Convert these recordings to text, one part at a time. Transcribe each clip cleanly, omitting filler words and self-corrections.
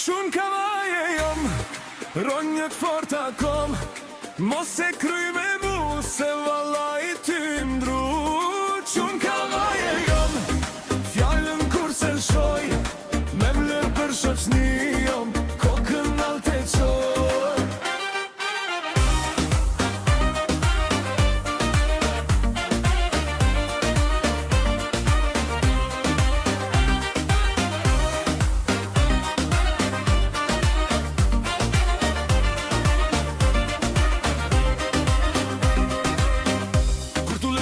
Qun kavaje jom, ronjët forta kom, mos e kryj me mu, se vallaj ty ndru. Qun kavaje jom, fjallën kur se lshoj, me vlerë për shoqni jom, kokën alte qoj.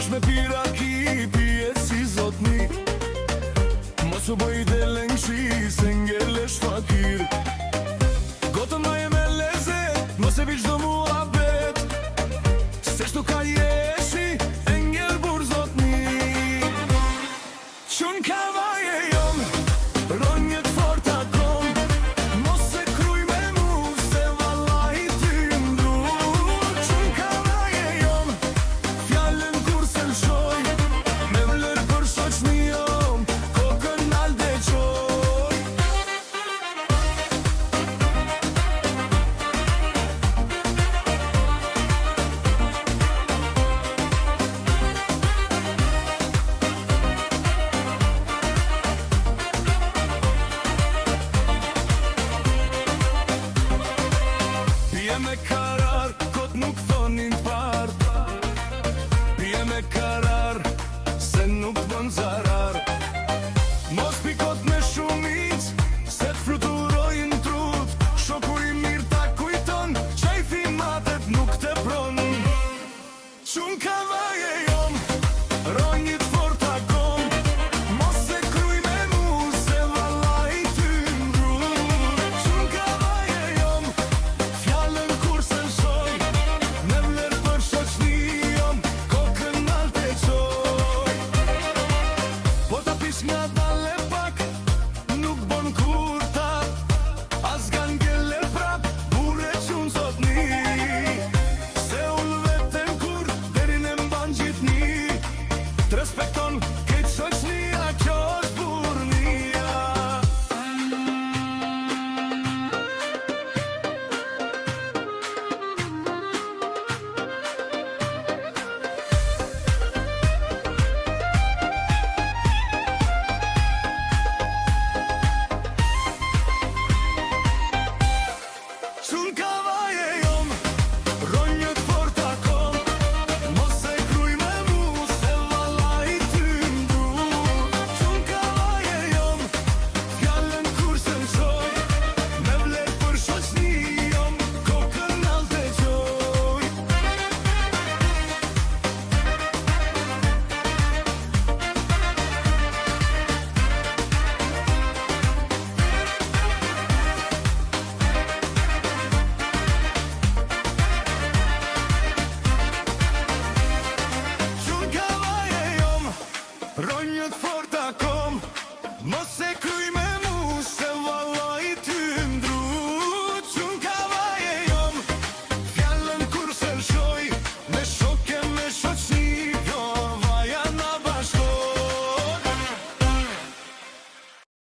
Me pira ki pije si zotni, mos u bëj delën qi se ngelesh fakir.